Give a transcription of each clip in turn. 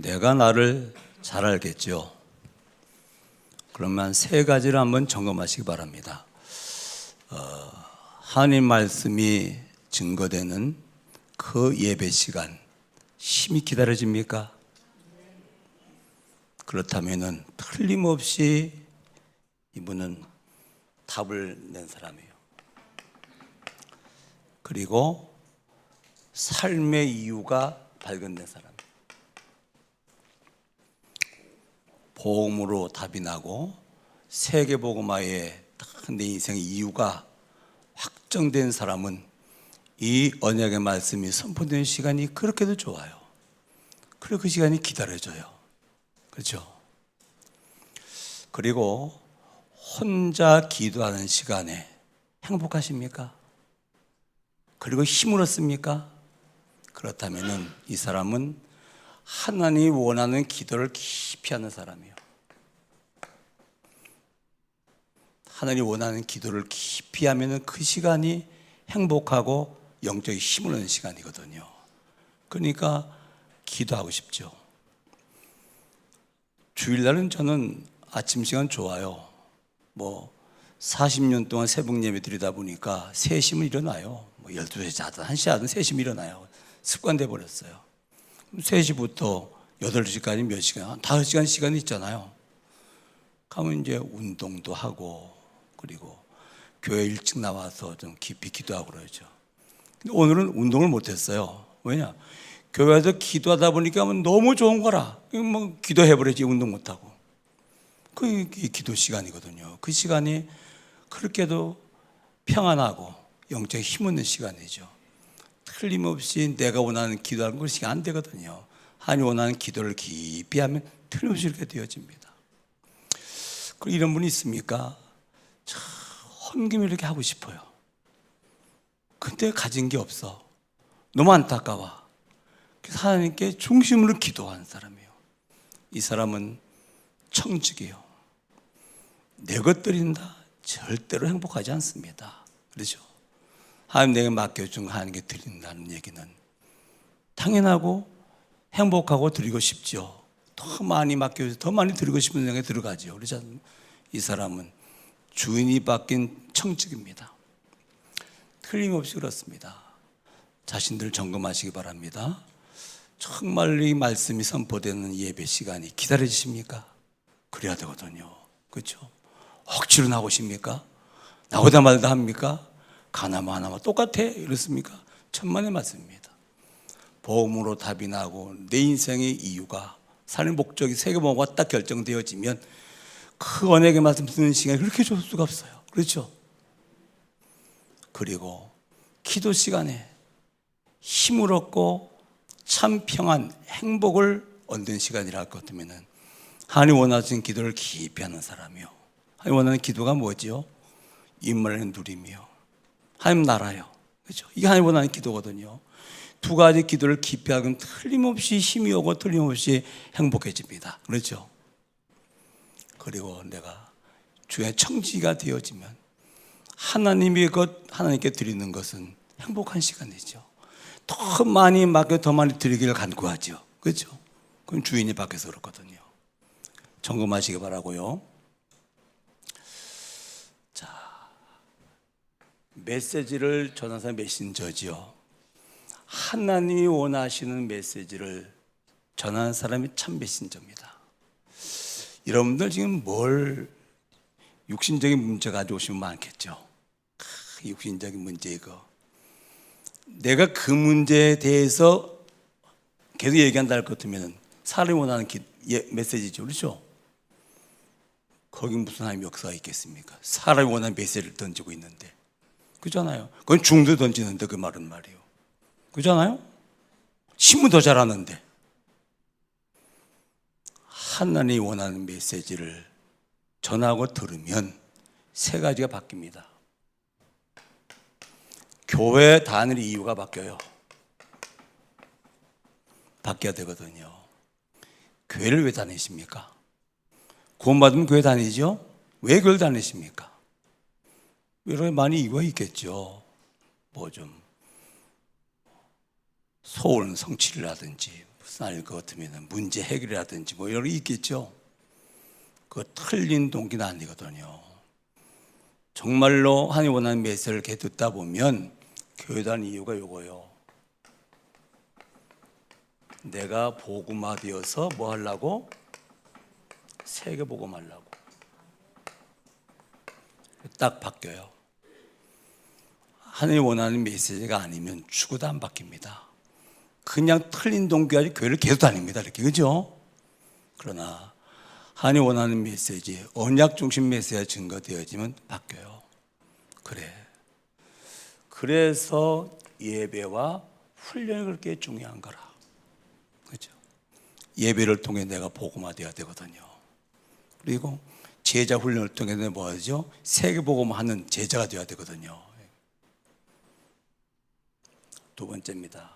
내가 나를 잘 알겠죠. 그러면 세 가지를 한번 점검하시기 바랍니다. 하나님 말씀이 증거되는 그 예배 시간 심히 기다려집니까? 그렇다면 틀림없이 이분은 답을 낸 사람이에요. 그리고 삶의 이유가 발견된 사람. 복음으로 답이 나고 세계복음화에 내 인생의 이유가 확정된 사람은 이 언약의 말씀이 선포되는 시간이 그렇게도 좋아요. 그리고 그 시간이 기다려져요. 그렇죠? 그리고 혼자 기도하는 시간에 행복하십니까? 그리고 힘을 얻습니까? 그렇다면 이 사람은 하나님이 원하는 기도를 깊이 하는 사람이에요. 하나님이 원하는 기도를 깊이 하면 그 시간이 행복하고 영적인 힘을 얻는 시간이거든요. 그러니까 기도하고 싶죠. 주일날은 저는 아침 시간 좋아요. 40년 동안 새벽 예배 드리다 보니까 3시면 일어나요. 12시에 자든 1시에 자든 3시면 일어나요. 습관돼 버렸어요. 3시부터 8시까지 몇 시간, 한 5시간 시간이 있잖아요. 가면 이제 운동도 하고, 그리고 교회 일찍 나와서 좀 깊이 기도하고 그러죠. 근데 오늘은 운동을 못했어요. 왜냐? 교회에서 기도하다 보니까 너무 좋은 거라. 기도해버리지, 운동 못하고. 그게 기도 시간이거든요. 그 시간이 그렇게도 평안하고 영적인 힘 얻는 시간이죠. 틀림없이 내가 원하는 기도하는 것이 안 되거든요. 하나님 원하는 기도를 깊이 하면 틀림없이 이렇게 되어집니다. 그리고 이런 분이 있습니까? 헌금을 이렇게 하고 싶어요. 근데 가진 게 없어. 너무 안타까워. 그래서 하나님께 중심으로 기도하는 사람이에요. 이 사람은 청직이에요. 내 것 드린다 절대로 행복하지 않습니다. 그렇죠? 하나님 내게 맡겨준 하나님께 드린다는 얘기는 당연하고 행복하고 드리고 싶죠. 더 많이 맡겨서 더 많이 드리고 싶은 생각에 들어가죠. 그래서 이 사람은 주인이 바뀐 청직입니다. 틀림없이 그렇습니다. 자신들 점검하시기 바랍니다. 정말 이 말씀이 선포되는 예배 시간이 기다려지십니까? 그래야 되거든요. 그렇죠? 억지로 나오십니까? 나오다 말다 합니까? 가나마 하나마 똑같아 이렇습니까? 천만의 말씀입니다. 복음으로 답이 나고 내 인생의 이유가 삶의 목적이 세계복음화가 딱 결정되어지면 그 언약의 말씀 듣는 시간이 그렇게 좋을 수가 없어요. 그렇죠? 그리고 기도 시간에 힘을 얻고 참 평안, 행복을 얻는 시간이라 할 것 같으면 하나님 원하시는 기도를 깊이 하는 사람이요. 하나님 원하는 기도가 뭐지요? 인물의 누림이요. 하나님 나라요. 그렇죠? 이게 하나님 원하는 기도거든요. 두 가지 기도를 깊이 하면 틀림없이 힘이 오고 틀림없이 행복해집니다. 그렇죠? 그리고 내가 주의 청지가 되어지면 하나님의 것, 하나님께 드리는 것은 행복한 시간이죠. 더 많이 맡겨 더 많이 드리기를 간구하죠. 그렇죠? 그건 주인이 밖에서 그렇거든요. 점검하시기 바라고요. 자, 메시지를 전하는 사람이 메신저지요. 하나님이 원하시는 메시지를 전하는 사람이 참 메신저입니다. 여러분들 지금 육신적인 문제 가지고 오시면 많겠죠. 육신적인 문제 이거. 내가 그 문제에 대해서 계속 얘기한다 할 것 같으면 사람이 원하는 메시지죠. 그렇죠? 거기 무슨 하나님의 역사가 있겠습니까? 사람이 원하는 메시지를 던지고 있는데. 그렇잖아요. 그건 중도 던지는데 그 말은 말이에요. 그렇잖아요? 신문 더 잘하는데. 하나님이 원하는 메시지를 전하고 들으면 세 가지가 바뀝니다. 교회 다닐 이유가 바뀌어요. 바뀌어야 되거든요. 교회를 왜 다니십니까? 구원받으면 교회 다니죠? 왜 교회를 다니십니까? 여러 많이 이유가 있겠죠. 좀 소원 성취를 하든지 무슨 아닐 것 같으면 문제 해결이라든지 뭐 여러 개 있겠죠. 그 틀린 동기는 아니거든요. 정말로 하나님 원하는 메시지를 이렇게 듣다 보면 교회 다니는 이유가 요거예요. 내가 복음화 되어서 뭐 하려고? 세계 복음하려고. 딱 바뀌어요. 하나님 원하는 메시지가 아니면 죽어도 안 바뀝니다. 그냥 틀린 동기가 교회를 계속 다닙니다. 이렇게, 그죠? 그러나 하나님 원하는 메시지, 언약 중심 메시지가 증거되어지면 바뀌어요. 그래. 그래서 예배와 훈련이 그렇게 중요한 거라. 그죠? 예배를 통해 내가 복음화되어야 되거든요. 그리고 제자 훈련을 통해 뭐 하죠? 세계 복음하는 제자가 되어야 되거든요. 두 번째입니다.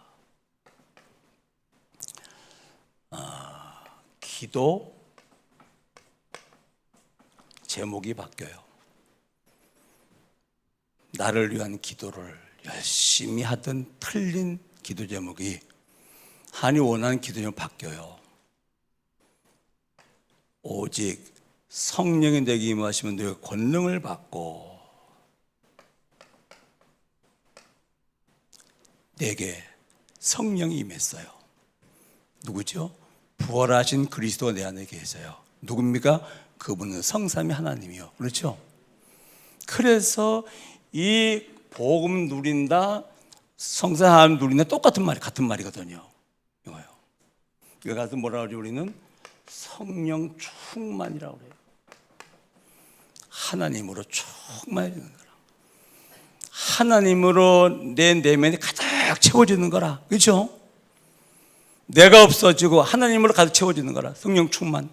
기도 제목이 바뀌어요. 나를 위한 기도를 열심히 하던 틀린 기도 제목이 하나님 원하는 기도 제목이 바뀌어요. 오직 성령이 내게 임하시면 내가 권능을 받고 내게 성령이 임했어요. 누구죠? 부활하신 그리스도가 내 안에 계세요. 누굽니까? 그분은 성삼위 하나님이요. 그렇죠? 그래서 이 복음 누린다, 성삼위 하나님 누린다 똑같은 말이 같은 말이거든요. 이거요. 이거 가서 뭐라 그러죠? 우리는 성령 충만이라고 그래요. 하나님으로 충만해지는 거라. 하나님으로 내 내면이 가득 채워지는 거라. 그렇죠? 내가 없어지고 하나님으로 가득 채워지는 거라. 성령 충만.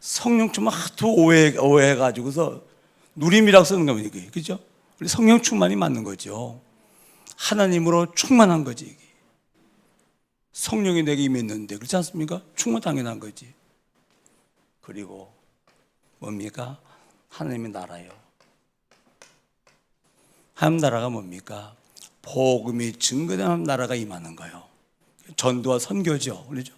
성령 충만 하도 오해해가지고서 누림이라고 쓰는 겁니다. 이게. 그죠? 우리 성령 충만이 맞는 거죠. 하나님으로 충만한 거지. 이게. 성령이 내게 임했는데 그렇지 않습니까? 충만 당연한 거지. 그리고 뭡니까? 하나님의 나라예요. 하나님 나라가 뭡니까? 복음이 증거된 하나님 나라가 임하는 거예요. 전도와 선교죠. 그렇죠?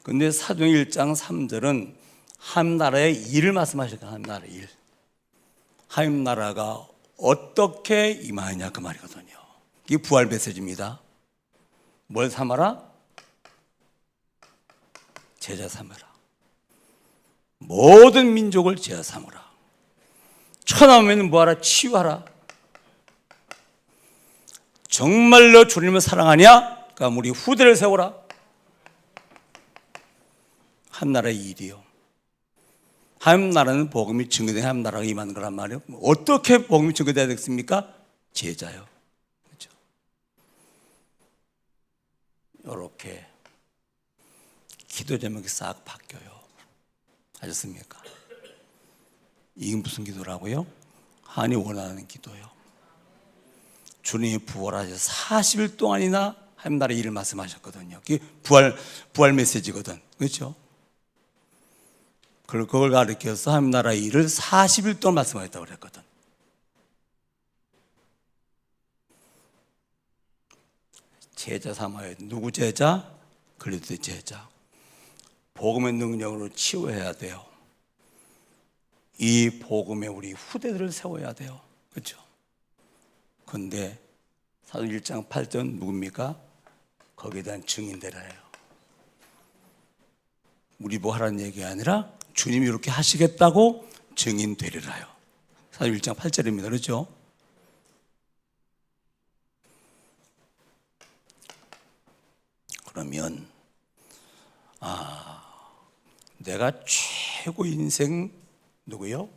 근데 사도행 1장 3절은 하나님 나라의 일을 말씀하실까? 하나님 나라의 일. 하나님 나라가 어떻게 임하느냐 그 말이거든요. 이게 부활 메시지입니다. 뭘 삼아라? 제자 삼아라. 모든 민족을 제자 삼으라. 천하면 뭐하라? 치유하라. 정말로 주님을 사랑하냐? 그러니까 우리 후대를 세워라. 한 나라의 일이요. 하나님 나라는 복음이 증거된 하나님 나라가 임하는 거란 말이에요. 어떻게 복음이 증거돼야 되겠습니까? 제자요. 그렇죠? 이렇게 기도 제목이 싹 바뀌어요. 아셨습니까? 이게 무슨 기도라고요? 하나님 원하는 기도요. 주님이 부활하셔서 40일 동안이나 하나님 나라의 일을 말씀하셨거든요. 그게 부활 메시지거든. 그렇죠? 그걸 가르쳐서 하나님 나라의 일을 40일 동안 말씀하셨다고 그랬거든. 제자 삼아야 돼. 누구 제자? 그리스도의 제자. 복음의 능력으로 치유해야 돼요. 이 복음에 우리 후대들을 세워야 돼요. 그렇죠? 그런데 사도행 1장 8절 누굽니까? 거기에 대한 증인되라예요. 우리 뭐 하라는 얘기가 아니라 주님이 이렇게 하시겠다고 증인되리라요. 사도행 1장 8절입니다. 그렇죠? 그러면 내가 최고 인생 누구요?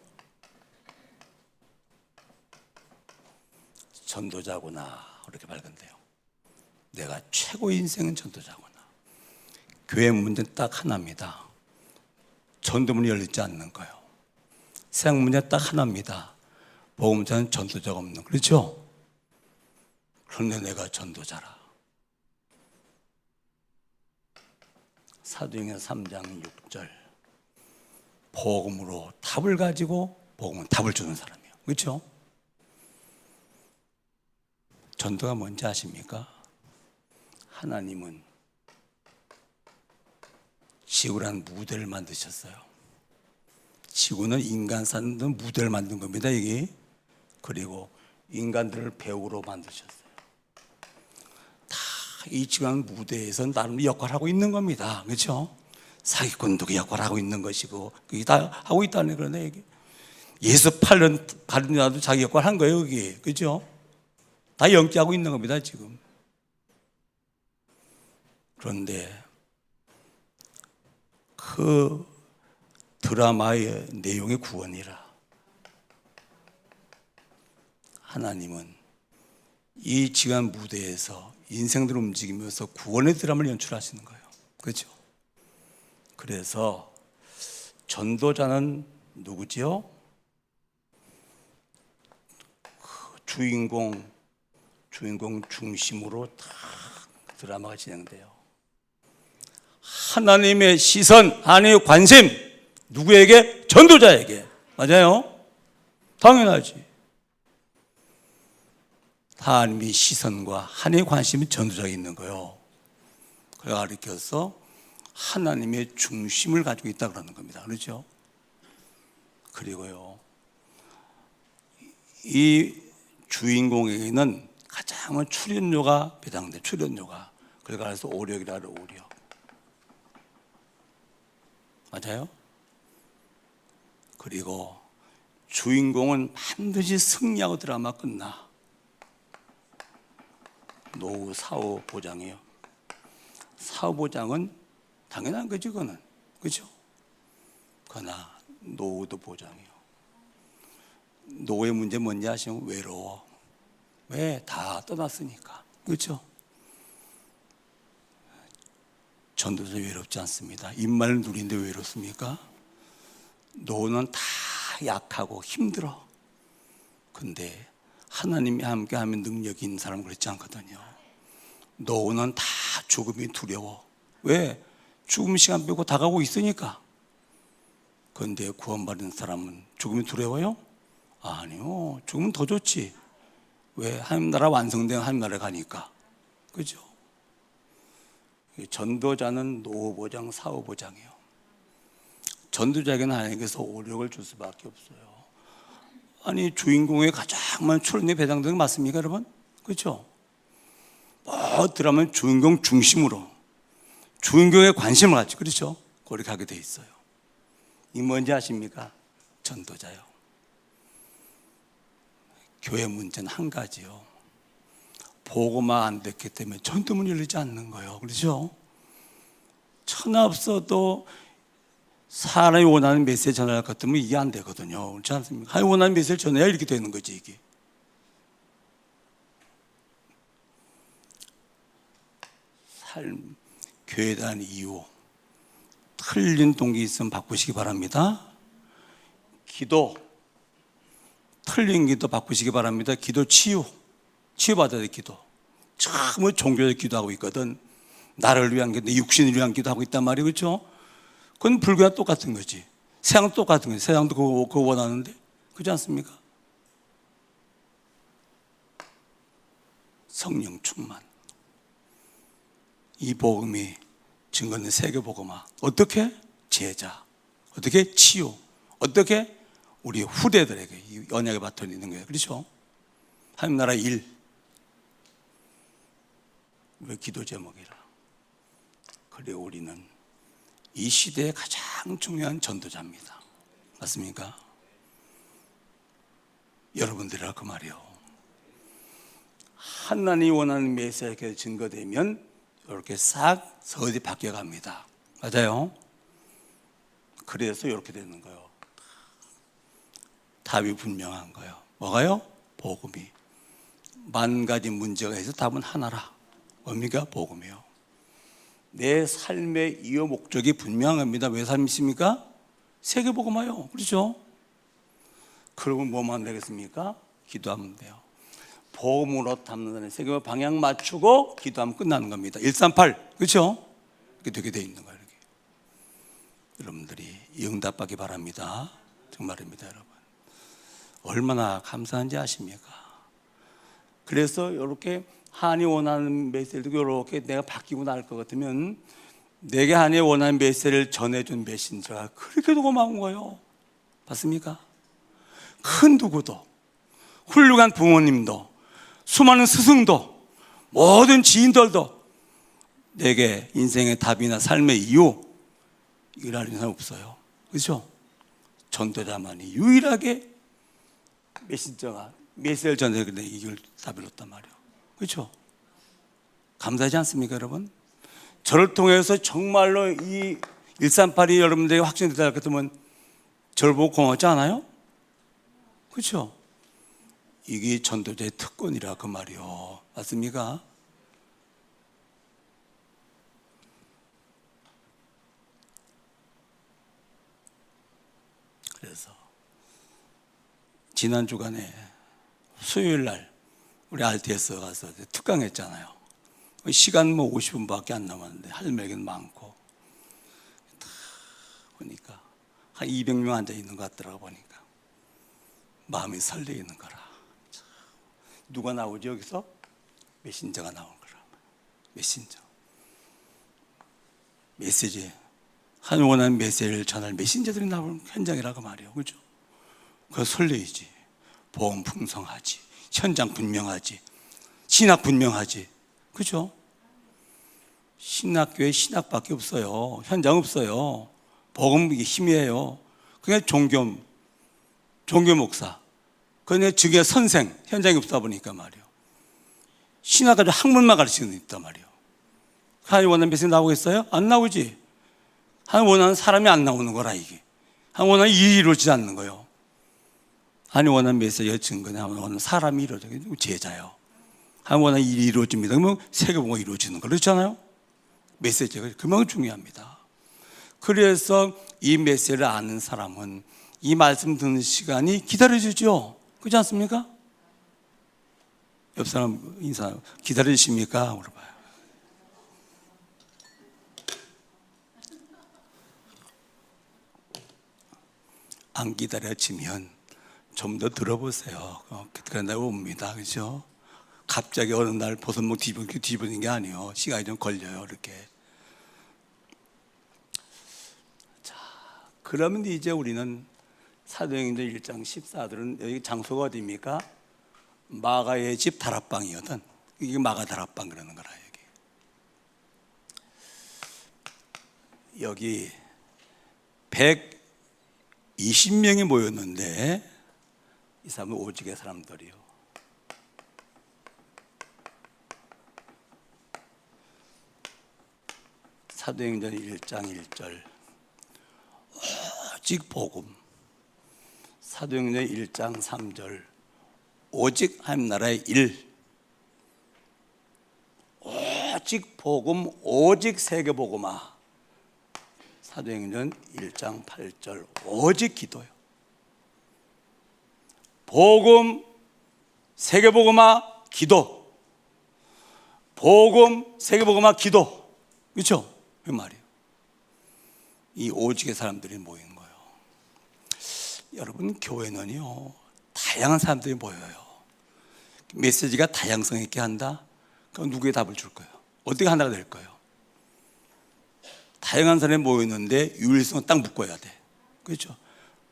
전도자구나. 그렇게 밝은데요. 내가 최고 인생은 전도자구나. 교회 문제는 딱 하나입니다. 전도문이 열리지 않는 거예요. 세상 문제 딱 하나입니다. 복음자는 전도자가 없는. 그렇죠? 그런데 내가 전도자라. 사도행전 3장 6절. 복음으로 답을 가지고 복음은 답을 주는 사람이에요. 그렇죠? 전도가 뭔지 아십니까? 하나님은 지구란 무대를 만드셨어요. 지구는 인간 사는 무대를 만든 겁니다, 이게. 그리고 인간들을 배우로 만드셨어요. 다 이 지구란 무대에서 나름 역할을 하고 있는 겁니다. 그렇죠? 사기꾼도 그 역할을 하고 있는 것이고, 그게 다 하고 있다는 그러네, 이게. 예수 팔는 자도 자기 역할을 한 거예요, 여기. 그렇죠? 다 연기하고 있는 겁니다, 지금. 그런데 그 드라마의 내용의 구원이라 하나님은 이 지간 무대에서 인생들을 움직이면서 구원의 드라마를 연출하시는 거예요. 그렇죠? 그래서 전도자는 누구지요? 그 주인공 중심으로 다 드라마가 진행돼요. 하나님의 시선, 하나님의 관심, 누구에게? 전도자에게. 맞아요? 당연하지. 하나님의 시선과 하나님의 관심이 전도자에 있는 거예요. 그래서 가르쳐서 하나님의 중심을 가지고 있다 그러는 겁니다. 그렇죠? 그리고요, 이 주인공에게는 가장 출연료가 배당돼. 출연료가. 그래서 오력이라는 오력. 맞아요? 그리고 주인공은 반드시 승리하고 드라마 끝나. 노후 사후 보장이에요. 사후 보장은 당연한 거지, 그거는. 그렇죠? 그러나 노후도 보장이에요. 노후의 문제 뭔지 아시면 외로워. 왜? 다 떠났으니까. 그렇죠? 전도자 외롭지 않습니다. 입만을 누리는데 외롭습니까? 노는 다 약하고 힘들어. 근데 하나님이 함께하면 능력이 있는 사람은 그렇지 않거든요. 노는 다 죽음이 두려워. 왜? 죽음 시간 빼고 다가오고 있으니까. 그런데 구원받은 사람은 죽음이 두려워요? 아니요. 죽으면 더 좋지. 왜? 하나님 나라 완성된 하나님 나라에 가니까. 그죠? 전도자는 노후보장, 사후보장이에요. 전도자에게는 하나님께서 오력을 줄 수밖에 없어요. 아니, 주인공의 가장 많은 출연료에 배당되는 거 맞습니까, 여러분? 그렇죠? 드라마는 주인공 중심으로 주인공의 관심을 갖지. 그렇죠? 그렇게 하게 돼 있어요. 이 뭔지 아십니까? 전도자요. 교회 문제는 한 가지요. 보고만 안 됐기 때문에 전도문이 열리지 않는 거예요. 그렇죠? 천하 없어도 사람이 원하는 메시지 전할 것 같으면 이게 안 되거든요. 그렇지 않습니까? 하나님 원하는 메시지를 전해야 이렇게 되는 거지, 이게. 삶, 교회에 대한 이유, 틀린 동기 있으면 바꾸시기 바랍니다. 기도, 틀린 기도 바꾸시기 바랍니다. 기도 치유받아야 돼, 기도. 처음에 종교적 기도하고 있거든. 나를 위한 기도, 육신을 위한 기도하고 있단 말이에요. 그렇죠? 그건 불교와 똑같은 거지. 세상도 똑같은 거지. 세상도 그거 원하는데. 그렇지 않습니까? 성령 충만. 이 복음이 증거는 세계복음화. 어떻게? 제자. 어떻게? 치유. 어떻게? 우리 후대들에게 이 언약의 바톤이 있는 거예요. 그렇죠? 하나님 나라 일. 왜 기도 제목이라. 그리고 우리는 이 시대의 가장 중요한 전도자입니다. 맞습니까? 여러분들이라 그 말이요. 하나님이 원하는 메시지가 증거되면 이렇게 싹 서서히 바뀌어갑니다. 맞아요? 그래서 이렇게 되는 거예요. 답이 분명한 거예요. 뭐가요? 복음이. 만 가지 문제가 있어 답은 하나라. 뭡니까? 복음이요. 내 삶의 이유 목적이 분명합니다. 왜 삶이십니까? 세계복음화요. 그렇죠? 그러면 뭐만 되겠습니까? 기도하면 돼요. 복음으로 담는 세계와 방향 맞추고 기도하면 끝나는 겁니다. 138. 그렇죠? 그렇게 되게 돼 있는 거예요. 이렇게. 여러분들이 응답받기 바랍니다. 정말입니다, 여러분. 얼마나 감사한지 아십니까? 그래서 이렇게 하나님 원하는 메시지도 이렇게 내가 바뀌고 나올 것 같으면 내게 하나님 원하는 메시지를 전해준 메신저가 그렇게도 고마운 거예요. 맞습니까? 큰 누구도, 훌륭한 부모님도, 수많은 스승도, 모든 지인들도 내게 인생의 답이나 삶의 이유 이걸 알는 사람 없어요. 그렇죠? 전도자만이 유일하게 메신저가 메시지를 전해서 이걸 답을 얻단 말이에요. 그렇죠? 감사하지 않습니까, 여러분? 저를 통해서 정말로 이 138이 여러분들에게 확정되다 같으면 저를 보고 고맙지 않아요? 그렇죠? 이게 전도자의 특권이라 그 말이요. 맞습니까? 그래서 지난 주간에 수요일 날 우리 RTS 가서 특강했잖아요. 시간 뭐 50분밖에 안 남았는데 할 얘기는 많고 다 보니까 한 200명 앉아 있는 것 같더라고. 보니까 마음이 설레이는 거라. 누가 나오지 여기서? 메신저가 나온 거라. 메신저. 메시지. 한 원하는 메시지를 전할 메신저들이 나오는 현장이라고 말이에요. 그렇죠? 그거 설레이지. 보험 풍성하지. 현장 분명하지. 신학 분명하지. 그렇죠? 신학교에 신학밖에 없어요. 현장 없어요. 복음 힘이에요. 그냥 종교 목사. 그냥 즉의 선생, 현장이 없다 보니까 말이에요. 신학 가지고 학문만 가르치는 데 있단 말이에요. 하나님 원하는 메시지 나오겠어요? 안 나오지. 하나님 원하는 사람이 안 나오는 거라 이게. 하나님 원하는 일이 이루어지지 않는 거예요. 하나님 원하는 메시지의 증거는 하나님 원하는 사람이 이루어져요. 제자요. 하나님 원하는 일이 이루어집니다. 그러면 세계복음이 이루어지는 거 그렇잖아요. 메시지가 그만큼 중요합니다. 그래서 이 메시지를 아는 사람은 이 말씀 듣는 시간이 기다려지죠. 그렇지 않습니까? 옆 사람 인사 기다리십니까? 물어봐요. 안 기다려지면 좀 더 들어보세요. 그런다고 봅니다. 그렇죠? 갑자기 어느 날 보선목 뒤집어진 게 아니에요. 시간이 좀 걸려요. 이렇게. 자, 그러면 이제 우리는 사도행전 1장 14절은 여기 장소가 어디입니까? 마가의 집 다락방이거든. 이게 마가 다락방 그러는 거라. 여기 120명이 모였는데 이 사람은 오직의 사람들이요. 사도행전 1장 1절 오직 복음. 사도행전 1장 3절 오직 하나님 나라의 일. 오직 복음 오직 세계복음화. 사도행전 1장 8절 오직 기도요. 복음 세계복음화 기도. 복음 세계복음화 기도. 그렇죠? 그 말이에요. 이 오직의 사람들이 모인 거예요. 여러분 교회는요 다양한 사람들이 모여요. 메시지가 다양성 있게 한다. 그럼 누구의 답을 줄 거예요? 어떻게 하나가 될 거예요? 다양한 사람이 모였는데 유일성은 딱 묶어야 돼. 그렇죠?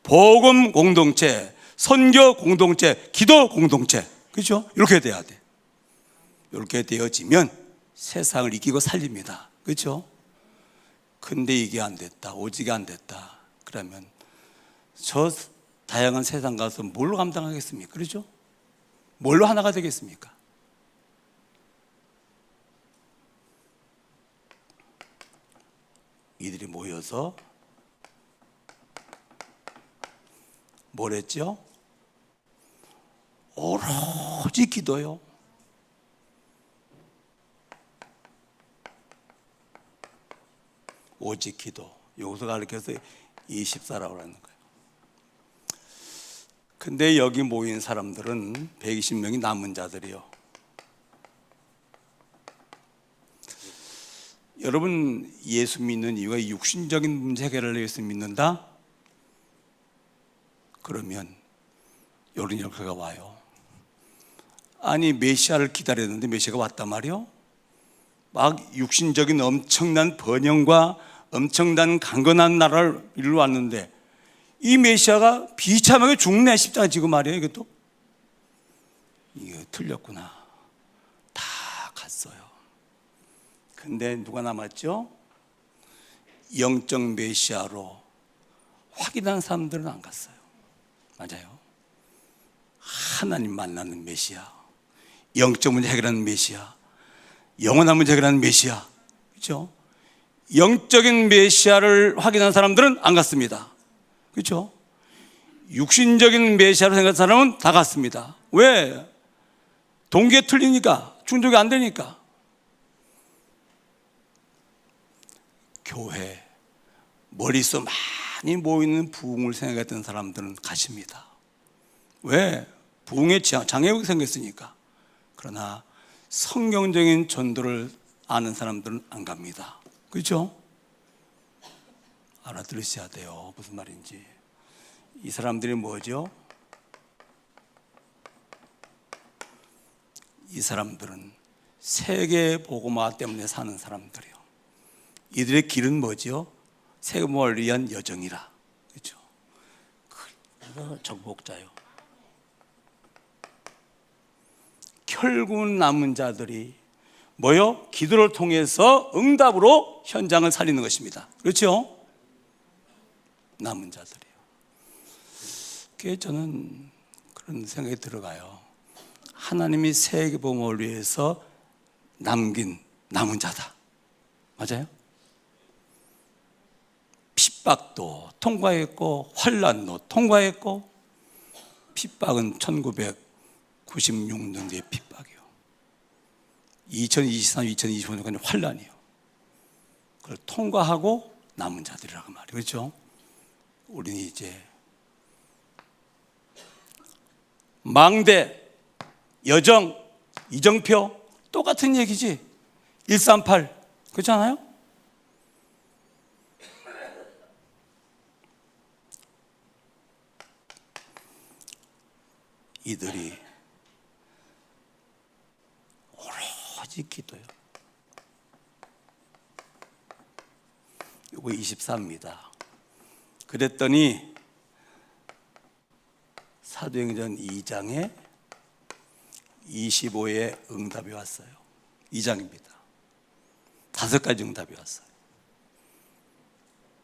복음 공동체, 선교 공동체, 기도 공동체. 그렇죠? 이렇게 돼야 돼. 이렇게 되어지면 세상을 이기고 살립니다. 그렇죠? 근데 이게 안 됐다. 오직이 안 됐다. 그러면 저 다양한 세상 가서 뭘로 감당하겠습니까? 그렇죠? 뭘로 하나가 되겠습니까? 이들이 모여서 뭘 했죠? 오로지 기도요. 오직 기도. 여기서 가르쳐서 24라고 하는 거예요. 근데 여기 모인 사람들은 120명이 남은 자들이요. 여러분 예수 믿는 이유가 육신적인 문제 해결을 위해서 믿는다? 그러면 이런 결과가 와요. 아니 메시아를 기다렸는데 메시아가 왔단 말이요. 막 육신적인 엄청난 번영과 엄청난 강건한 나라를 이루어 왔는데 이 메시아가 비참하게 죽네 십자가 지고 말이에요. 이것도 이거 틀렸구나. 다 갔어요. 근데 누가 남았죠? 영적 메시아로 확인한 사람들은 안 갔어요. 맞아요. 하나님 만나는 메시아, 영적 문제 해결하는 메시아, 영원한 문제 해결하는 메시아, 그렇죠? 영적인 메시아를 확인한 사람들은 안 갔습니다. 그렇죠? 육신적인 메시아로 생각한 사람은 다 갔습니다. 왜? 동기에 틀리니까, 충족이 안 되니까. 교회 머릿속 많이 모이는 부흥을 생각했던 사람들은 가십니다. 왜? 부흥에 장애가 생겼으니까. 그러나 성경적인 전도를 아는 사람들은 안 갑니다. 그렇죠? 알아들으셔야 돼요. 무슨 말인지. 이 사람들이 뭐죠? 이 사람들은 세계 복음화 때문에 사는 사람들이요. 이들의 길은 뭐죠? 세금을 위한 여정이라. 그렇죠? 정복자요. 결국 남은 자들이 뭐요? 기도를 통해서 응답으로 현장을 살리는 것입니다. 그렇죠? 남은 자들이요. 그게 저는 그런 생각이 들어가요. 하나님이 세계 복음을 위해서 남긴 남은 자다. 맞아요? 핍박도 통과했고 환난도 통과했고, 핍박은 1996년도의 핍박이요. 2023, 2025년까지 환난이요. 그걸 통과하고 남은 자들이라고 말이에요. 그렇죠? 우리는 이제 망대, 여정, 이정표 똑같은 얘기지. 138 그렇잖아요? 이들이 오로지 기도요. 이거 24입니다. 그랬더니 사도행전 2장에 25의 응답이 왔어요. 2장입니다. 5가지 응답이 왔어요.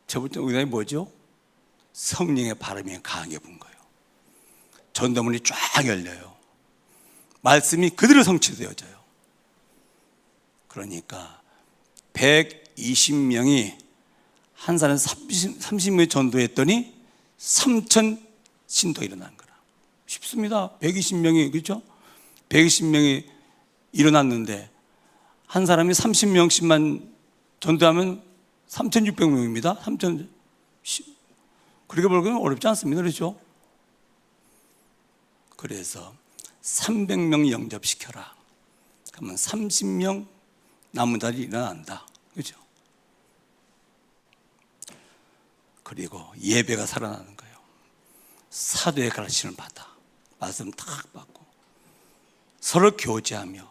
첫 번째 응답이 뭐죠? 성령의 바람이 강하게 분 거예요. 전도문이 쫙 열려요. 말씀이 그대로 성취되어져요. 그러니까 120명이 한 사람 30명이 전도했더니 3,000 신도가 일어난 거라. 쉽습니다. 120명이, 그렇죠? 120명이 일어났는데 한 사람이 30명씩만 전도하면 3,600명입니다. 3,000 그렇게 벌기는 어렵지 않습니다. 그렇죠? 그래서 300명 영접시켜라. 그러면 30명 남은 자들이 일어난다. 그렇죠? 그리고 예배가 살아나는 거예요. 사도의 가르침을 받아 말씀 탁 받고 서로 교제하며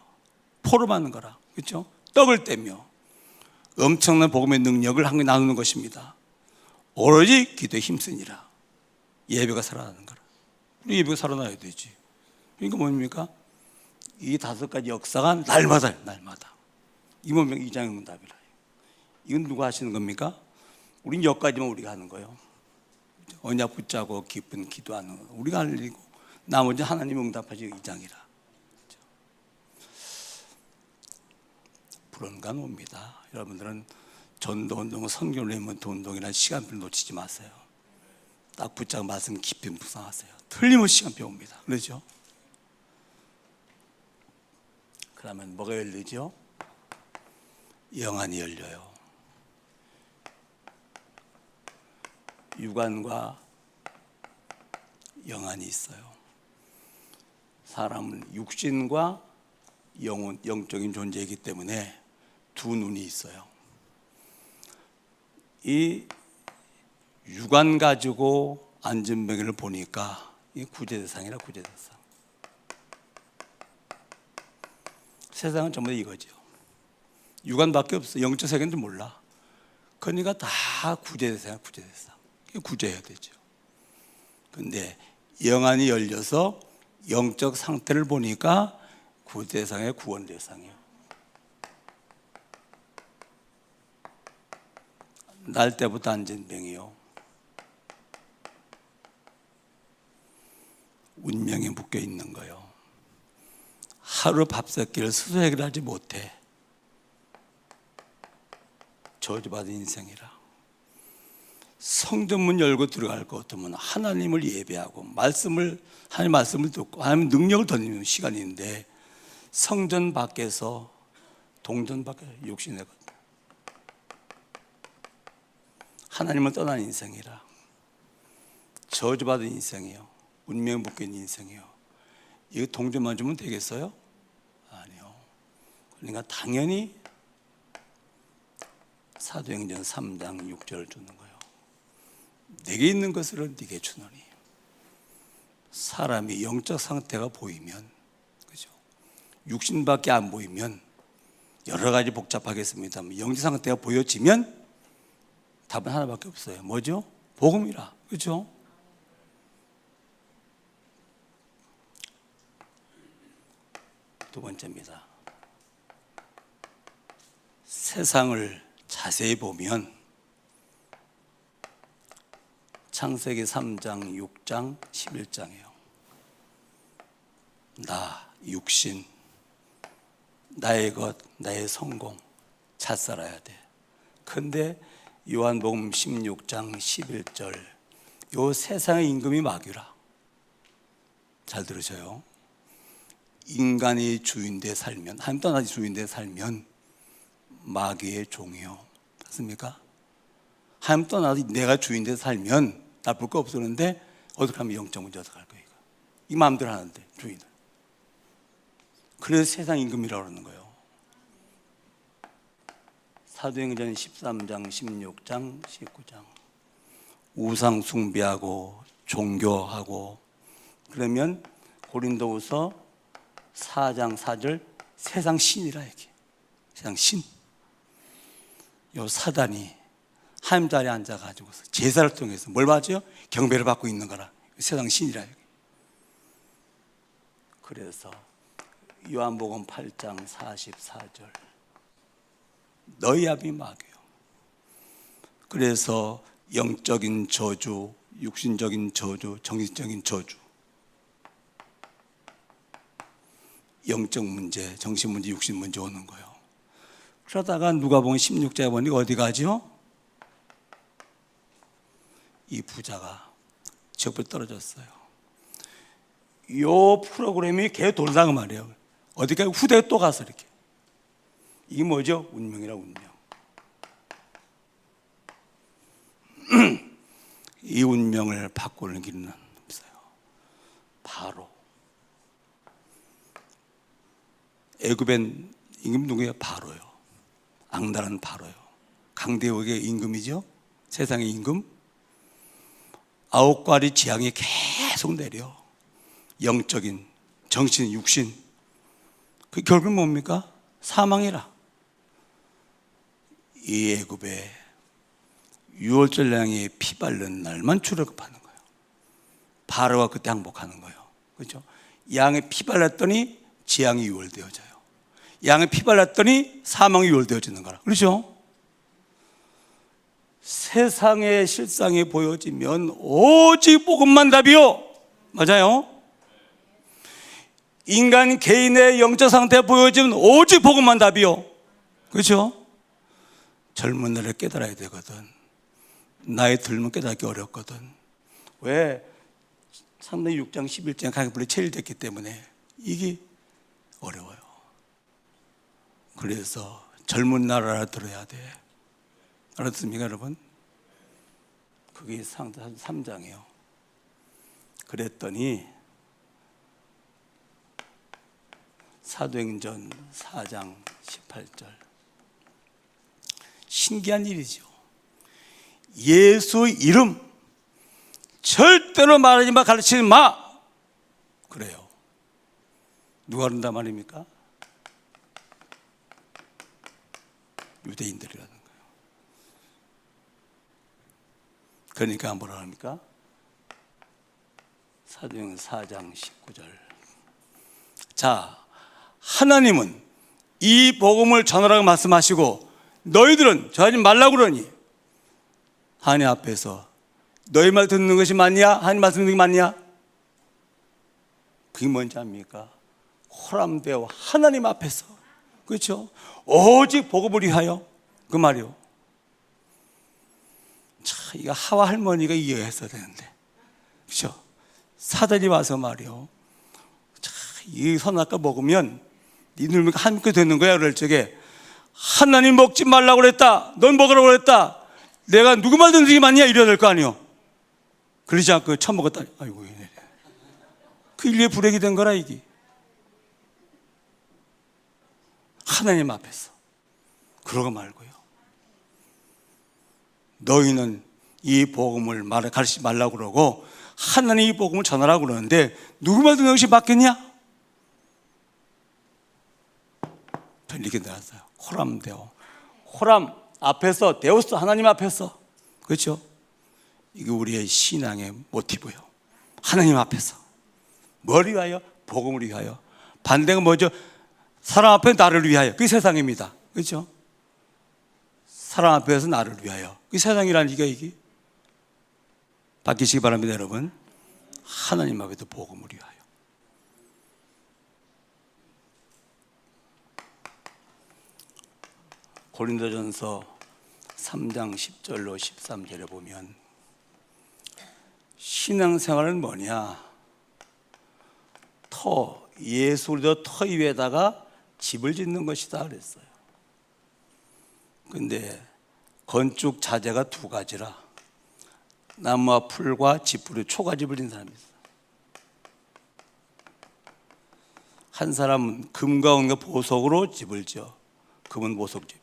포럼하는 거라. 그렇죠? 떡을 떼며 엄청난 복음의 능력을 함께 나누는 것입니다. 오로지 기도에 힘쓰니라. 예배가 살아나는 거라. 우리 예배가 살아나야 되지. 그러니까 뭡니까? 이 5가지 역사가 날마다. 이모명 2장의 응답이라. 이건 누가 하시는 겁니까? 우린 여기까지만 우리가 하는 거예요. 언약 붙잡고 깊은 기도하는 거 우리가 할 일이고, 나머지 하나님 응답하시 2장이라. 불언간 옵니다. 여러분들은 전도운동, 성경레몬트 운동이라는 시간표를 놓치지 마세요. 딱 붙잡고 말씀 깊이 묵상하세요. 틀림없이 시간표 옵니다. 그렇죠? 그러면 뭐가 열리죠? 영안이 열려요. 육안과 영안이 있어요. 사람은 육신과 영적인 존재이기 때문에 두 눈이 있어요. 이 육안 가지고 안전병을 보니까 이 구제대상이라. 구제대상. 세상은 전부 다 이거죠. 육안밖에 없어. 영적 세계인지 몰라. 그러니까 다 구제대상. 구제해야 되죠. 근데 영안이 열려서 영적 상태를 보니까 구제대상의 구원 대상이에요. 날 때부터 안전병이요. 운명에 묶여 있는 거요. 하루 밥새끼를 스스로 해결하지 못해. 저주받은 인생이라. 성전문 열고 들어갈 것 같으면 하나님을 예배하고 하나님 말씀을 듣고 하나님 능력을 던지는 시간인데 성전 밖에서 동전 밖에서 육신의 것 하나님을 떠난 인생이라. 저주받은 인생이요. 운명에 묶인 인생이요. 이거 동전만 주면 되겠어요? 아니요. 그러니까 당연히 사도행전 3장 6절을 주는 거예요. 내게 있는 것을 네게 주노니. 사람이 영적 상태가 보이면, 그죠? 육신밖에 안 보이면 여러 가지 복잡하겠습니다만 영적 상태가 보여지면 답은 하나밖에 없어요. 뭐죠? 복음이라. 그죠? 두 번째입니다. 세상을 자세히 보면 창세기 3장, 6장, 11장이에요. 나, 육신, 나의 것, 나의 성공 잣살아야 돼. 근데 요한복음 16장 11절 요 세상의 임금이 마귀라. 잘 들으셔요. 인간이 주인되어 살면, 하나님 떠나지 주인되어 살면 마귀의 종이요. 맞습니까? 하나님 떠나서 내가 주인되어 살면 나쁠 거 없었는데 어떻게 하면 영적 문제 어떻게 할 거예요? 이 마음대로 하는데 주인을. 그래서 세상 임금이라고 그러는 거예요. 사도행전 13장, 16장, 19장 우상 숭배하고 종교하고 그러면 고린도후서 4장 4절 세상 신이라 얘기. 세상 신. 요 사단이 하나님 자리에 앉아가지고서 제사를 통해서 뭘 받죠? 경배를 받고 있는 거라. 세상 신이라 얘기. 그래서 요한복음 8장 44절 너희 아비 마귀요. 그래서 영적인 저주, 육신적인 저주, 정신적인 저주, 영적 문제, 정신 문제, 육신 문제 오는 거예요. 그러다가 누가복음 16장에 보니까 어디 가죠? 이 부자가 지옥불 떨어졌어요. 요 프로그램이 계속 돌다가 말이에요. 어디까지 후대에 또 가서 이렇게. 이게 뭐죠? 운명이라 운명. 이 운명을 바꾸는 길은 없어요. 바로 애굽엔 임금 누구예요? 바로요. 악랄한 바로요. 강대국의 임금이죠. 세상의 임금. 9가지 재앙이 계속 내려. 영적인, 정신, 육신. 그 결국 뭡니까? 사망이라. 이 애굽에 유월절 양이 피 바른 날만 출애굽하는 거예요. 바로가 그때 항복하는 거예요. 그렇죠? 양이 피 발랐더니 재앙이 유월되어져요. 양이 피 발랐더니 사망이 유월되어지는 거라. 그렇죠? 세상의 실상이 보여지면 오직 복음만 답이요. 맞아요? 인간 개인의 영적 상태가 보여지면 오직 복음만 답이요. 그렇죠? 젊은 날에 깨달아야 되거든. 나이 들면 깨닫기 어렵거든. 왜? 상대 6장 11장 가격불이 체일됐기 때문에 이게 어려워요. 그래서 젊은 날 알아들어야 돼. 알았습니까 여러분? 그게 상대 3장이에요. 그랬더니 사도행전 4장 18절 신기한 일이죠. 예수 이름 절대로 말하지 마, 가르치지 마. 그래요. 누가 그런단 말입니까? 유대인들이라는 거예요. 그러니까 뭐라 합니까? 사도행전 4장 19절. 자, 하나님은 이 복음을 전하라고 말씀하시고 너희들은 저하지 말라고 그러니 하나님 앞에서 너희 말 듣는 것이 맞냐? 하나님 말씀 듣는 게 맞냐? 그게 뭔지 압니까? 호람되어 하나님 앞에서, 그렇죠? 오직 복음을 위하여, 그 말이요. 자, 이거 하와 할머니가 이해했어야 되는데, 그렇죠? 사단이 와서 말이요. 자, 이 선악과 먹으면 네 눈이 함께 되는 거야. 그럴 적에 하나님 먹지 말라고 그랬다. 넌 먹으라고 그랬다. 내가 누구 말 듣는 게 맞냐? 이래야 될 거 아니요. 그러지 않고 처먹었다. 아이고, 그 인류의 불행이 된 거라 이게. 하나님 앞에서. 그러고 말고요. 너희는 이 복음을 가르치지 말라고 그러고 하나님 이 복음을 전하라고 그러는데 누구 말 듣는 것이 맞겠냐? 들리게 나왔어요. 호람되어. 호람 앞에서, 데우스 하나님 앞에서. 그렇죠? 이게 우리의 신앙의 모티브예요. 하나님 앞에서. 뭘 위하여? 복음을 위하여. 반대가 뭐죠? 사람 앞에 나를 위하여. 그게 세상입니다. 그렇죠? 사람 앞에서 나를 위하여. 그게 세상이라는 이게 바뀌시기 바랍니다, 여러분. 하나님 앞에서 복음을 위하여. 고린도전서 3장 10절로 13절에 보면 신앙생활은 뭐냐? 예수 그리스도 터 위에다가 집을 짓는 것이다 그랬어요. 근데 건축 자재가 두 가지라. 나무와 풀과 지푸리, 초가집을 짓는 사람이 있어요. 한 사람은 금과 은과 보석으로 집을 지어. 금은 보석집.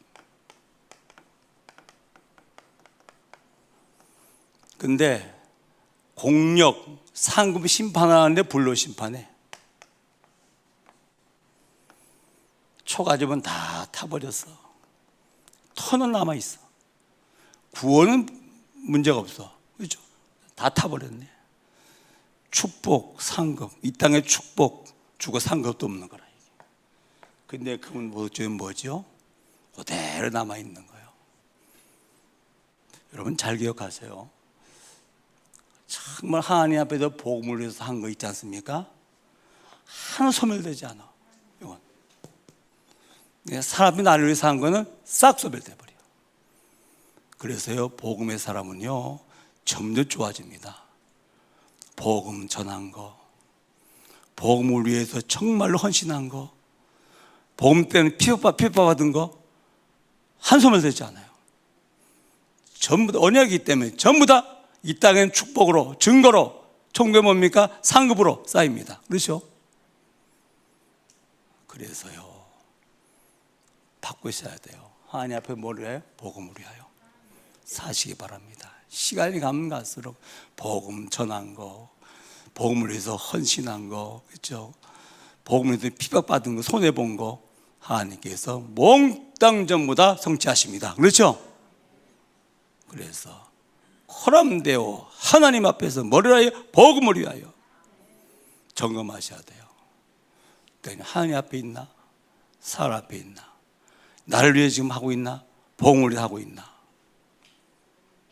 근데 공력, 상급 심판하는데 불로 심판해. 초가집은 다 타버렸어. 터는 남아있어. 구원은 문제가 없어. 그렇죠? 다 타버렸네. 축복, 상급, 이 땅에 축복 주고 상급도 없는 거라. 근데 그건 뭐죠? 그대로 남아있는 거예요. 여러분 잘 기억하세요. 정말 하나님 앞에서 복음을 위해서 한 거 있지 않습니까? 하나 소멸되지 않아. 이건 사람이 나를 위해서 한 거는 싹 소멸돼 버려. 그래서요, 복음의 사람은요 점점 좋아집니다. 복음 전한 거, 복음을 위해서 정말로 헌신한 거, 복음 때문에 피법받은 거 한 소멸되지 않아요. 전부 다 언약이기 때문에 전부 다 이 땅엔 축복으로, 증거로, 총계 뭡니까? 상급으로 쌓입니다. 그렇죠? 그래서요, 바꾸셔야 돼요. 하나님 앞에 뭘 위하여? 복음을 위하여 사시기 바랍니다. 시간이 가면 갈수록 복음 전한 거, 복음을 위해서 헌신한 거, 그렇죠? 복음을 위해서 피박받은 거, 손해본 거 하나님께서 몽땅 전부 다 성취하십니다. 그렇죠? 그래서 호람되어 하나님 앞에서 뭐를 하여? 복음을 위하여 점검하셔야 돼요. 하나님 앞에 있나? 사람 앞에 있나? 나를 위해 지금 하고 있나? 복음을 위해 하고 있나?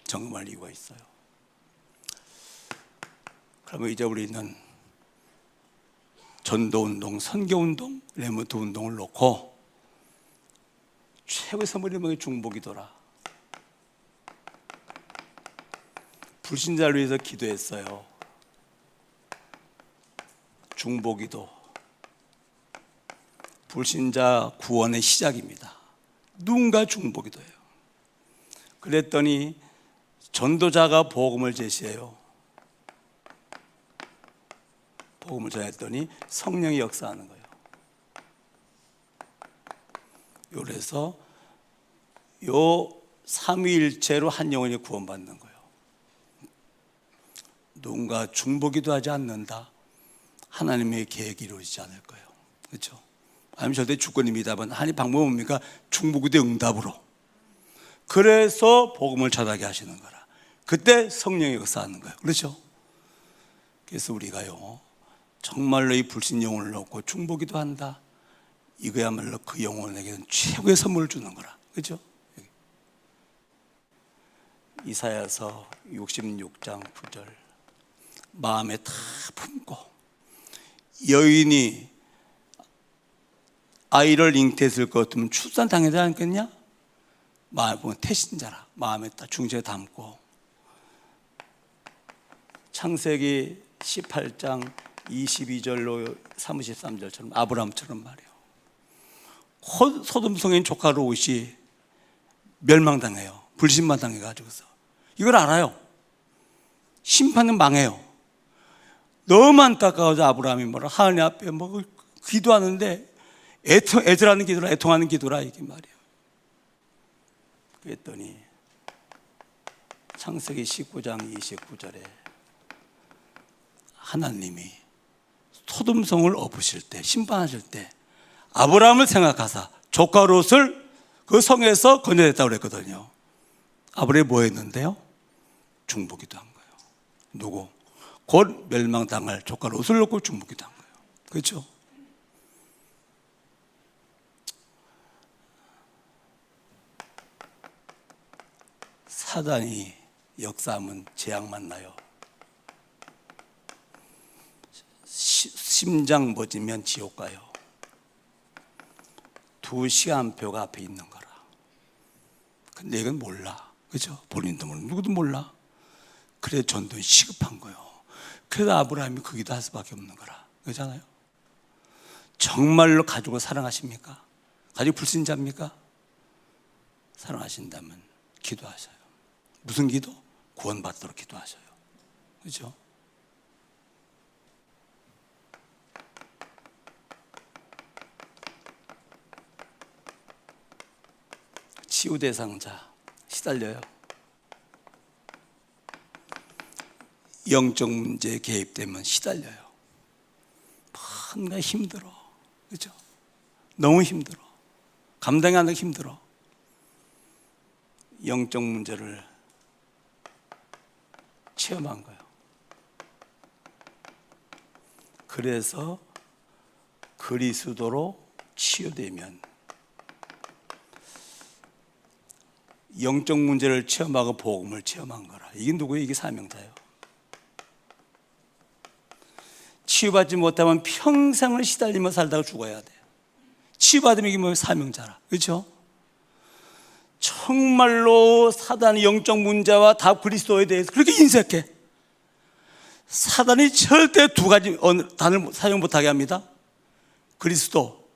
점검할 이유가 있어요. 그러면 이제 우리는 전도운동, 선교운동, 레몬트 운동을 놓고 최고의 선물이 뭐게? 중보기도라. 불신자를 위해서 기도했어요. 중보기도. 불신자 구원의 시작입니다. 누군가 중보기도예요. 그랬더니 전도자가 복음을 제시해요. 복음을 전했더니 성령이 역사하는 거예요. 그래서 요 삼위일체로 한 영혼이 구원받는 거예요. 누군가 중보기도 하지 않는다, 하나님의 계획이 이루어지지 않을 거예요. 그렇죠? 아니면 절대 주권입니다만 하나님 방법은 뭡니까? 중보기도 응답으로. 그래서 복음을 전하게 하시는 거라. 그때 성령의 역사하는 거예요. 그렇죠? 그래서 우리가요, 정말로 이 불신 영혼을 얻고 중보기도 한다. 이거야말로 그 영혼에게는 최고의 선물을 주는 거라. 그렇죠? 이사야서 66장 9절. 마음에 다 품고 여인이 아이를 잉태했을 것 같으면 출산당하지 않겠냐? 마음에 보면 태신자라. 마음에 다 중심에 담고. 창세기 18장 22절로 33절처럼 아브라함처럼 말이에요. 소돔 성인 조카 롯이 멸망당해요. 불신만 당해가지고서. 이걸 알아요. 심판은 망해요. 너무 안타까워서 아브라함이 뭐라 하나님 앞에 뭐 기도하는데 애절하는 기도라, 애통하는 기도라 이게 말이에요. 그랬더니 창세기 19장 29절에 하나님이 소돔성을 엎으실 때, 심판하실 때 아브라함을 생각하사 조카 롯을 그 성에서 건져냈다고 그랬거든요. 아브라함이 뭐 했는데요? 중보기도 한 거예요. 누구? 곧 멸망당할 조카 롯을 놓고 중보기도 한 거예요. 그렇죠? 사단이 역사하면 재앙 만나요. 심장 멎으면 지옥 가요. 2시간표가 앞에 있는 거라. 근데 이건 몰라. 그죠? 본인도 모르고 누구도 몰라. 그래 전도는 시급한 거예요. 그래서 아브라함이 그 기도할 수밖에 없는 거라. 그렇잖아요? 정말로 가족을 사랑하십니까? 가족 불신자입니까? 사랑하신다면 기도하셔요. 무슨 기도? 구원받도록 기도하셔요. 그렇죠? 치유 대상자 시달려요. 영적 문제에 개입되면 시달려요. 뭔가 힘들어. 그렇죠? 너무 힘들어. 감당이 안 되고 힘들어. 영적 문제를 체험한 거예요. 그래서 그리스도로 치유되면 영적 문제를 체험하고 복음을 체험한 거라. 이게 누구예요? 이게 사명자예요. 치유받지 못하면 평생을 시달리며 살다가 죽어야 돼. 치유받으면 이게 뭐 사명자라. 그렇죠? 정말로 사단의 영적 문제와 다 그리스도에 대해서 그렇게 인색해. 사단이 절대 두 가지 단어를 사용 못하게 합니다. 그리스도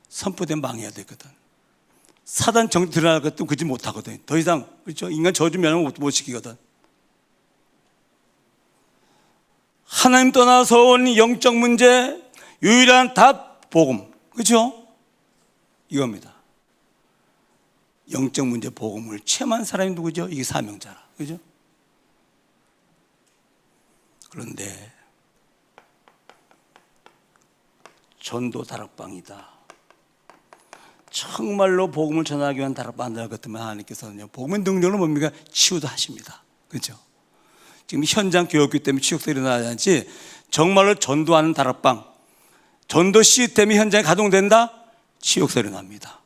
선포된 망해야 되거든. 사단 정치 드러날 것도 그지 못하거든. 더 이상 그렇죠? 인간 저주 면허 못 시키거든. 하나님 떠나서 온 영적 문제 유일한 답 복음. 그렇죠? 이겁니다. 영적 문제 복음을 체험한 사람이 누구죠? 이게 사명자라. 그죠? 그런데 전도 다락방이다. 정말로 복음을 전하기 위한 다락방 같으면 하나님께서는요, 복음의 능력은 뭡니까? 치유도 하십니다. 그죠? 지금 현장 교육기 때문에 치유가 일어나지 않지, 정말로 전도하는 다락방, 전도 시스템이 현장에 가동된다? 치유가 일어납니다.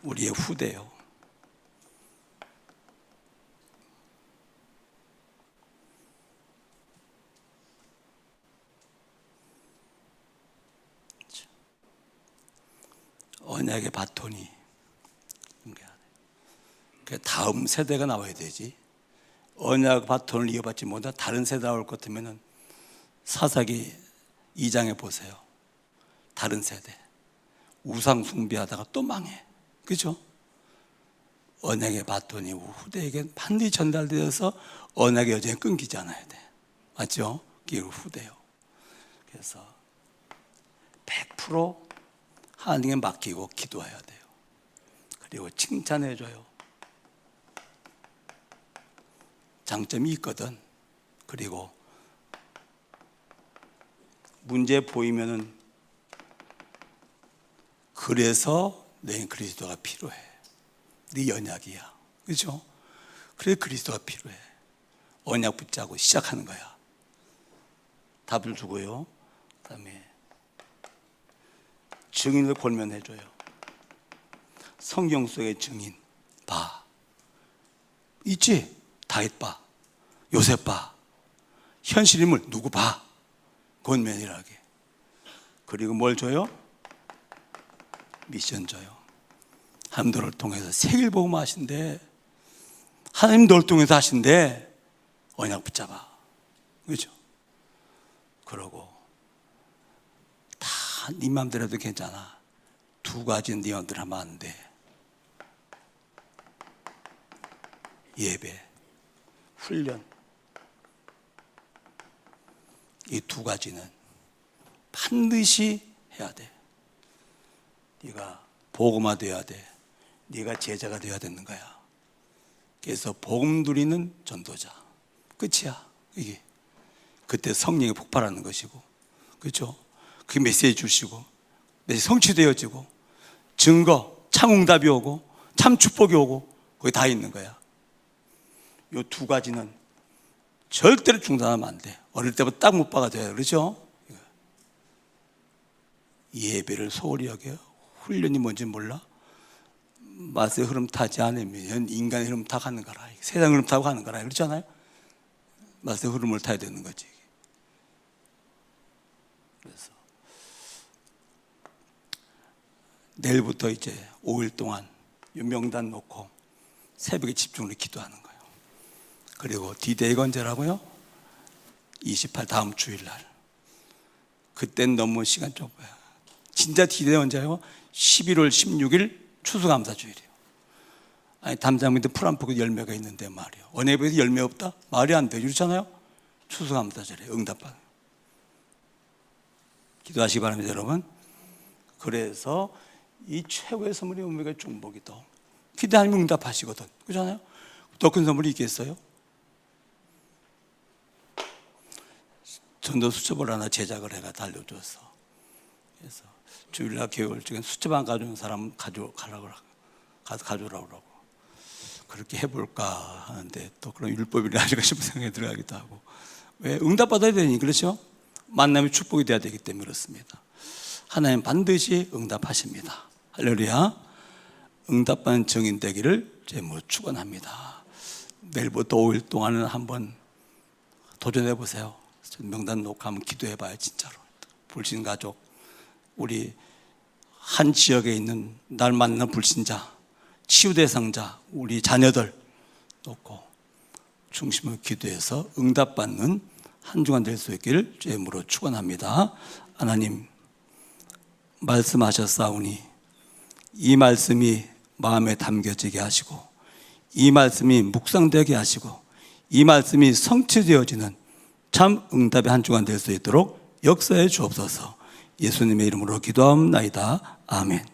우리의 후대요. 언약의 바톤이 다음 세대가 나와야 되지. 언약 바톤을 이어받지 못한 다른 세대가 올 것 같으면 사사기 2장에 보세요. 다른 세대 우상 숭배하다가 또 망해. 그렇죠? 언약의 바톤이 후대에게 반드시 전달되어서 언약의 여정이 끊기지 않아야 돼. 맞죠? 그게 후대요. 그래서 100% 하나님께 맡기고 기도해야 돼요. 그리고 칭찬해줘요. 장점이 있거든. 그리고 문제 보이면은 그래서 내 그리스도가 필요해. 네 언약이야. 그렇죠? 그래 그리스도가 필요해. 언약 붙잡고 시작하는 거야. 답을 주고요. 그다음에 증인을 권면해줘요. 성경 속의 증인 봐. 있지? 다윗 봐. 요셉 봐. 현실 인물 누구 봐. 권면이라게. 그리고 뭘 줘요? 미션 줘요. 하나님 너를 통해서 세계복음 하신대. 하나님 너를 통해서 하신대. 언약 붙잡아. 그렇죠? 그러고 다 네 맘대로 해도 괜찮아. 두 가지는 네 맘대로 하면 안 돼. 예배, 훈련. 이 두 가지는 반드시 해야 돼. 네가 복음화 돼야 돼. 네가 제자가 돼야 되는 거야. 그래서 복음 누리는 전도자. 끝이야. 이게 그때 성령이 폭발하는 것이고, 그렇죠? 그 메시지 주시고, 메시지 성취되어지고, 증거, 참 응답이 오고, 참 축복이 오고, 거기 다 있는 거야. 이 두 가지는 절대로 중단하면 안 돼. 어릴 때부터 딱 못 박아줘야 돼. 그렇죠? 예배를 소홀히 여겨. 훈련이 뭔지 몰라. 맛의 흐름 타지 않으면 인간의 흐름 타 가는 거라. 세상 흐름 타고 가는 거라. 그렇잖아요? 맛의 흐름을 타야 되는 거지. 그래서 내일부터 이제 5일 동안 명단 놓고 새벽에 집중을 기도하는 거예요. 그리고 D-Day가 언제라고요? 28 다음 주일날. 그땐 너무 시간 좁아요. 진짜 D-Day 언제요? 11월 16일 추수감사주일이에요. 아니 담장민들 풀안포구 열매가 있는데 말이에요. 언예배에서 열매 없다? 말이 안 돼요. 그렇잖아요? 추수감사절에 응답받는. 기도하시기 바랍니다, 여러분. 그래서 이 최고의 선물이 우리가 중복이도 기도하면 응답하시거든. 그렇잖아요? 더 큰 선물이 있겠어요? 전도 수첩을 하나 제작을 해가 달려줘서, 그래서 주일날 교회 중에 수첩 안 가져온 사람 가져오라고 그러고, 그렇게 해볼까 하는데 또 그런 율법이라 아직까 싶은 생각이 들어가기도 하고. 왜? 응답받아야 되니. 그렇죠? 만남의 축복이 돼야 되기 때문에 그렇습니다. 하나님 반드시 응답하십니다. 할렐루야. 응답받는 증인 되기를 제모 축원합니다. 내일부터 5일 동안은 한번 도전해 보세요. 명단 놓고 한번 기도해 봐요. 진짜로. 불신 가족, 우리 한 지역에 있는 날 만나는 불신자, 치유 대상자, 우리 자녀들 놓고 중심을 기도해서 응답받는 한 주간 될 수 있기를 주의 이름으로 축원합니다. 하나님 말씀하셨사오니 이 말씀이 마음에 담겨지게 하시고, 이 말씀이 묵상되게 하시고, 이 말씀이 성취되어지는 참 응답의 한 주간 될 수 있도록 역사해 주옵소서. 예수님의 이름으로 기도하옵나이다. 아멘.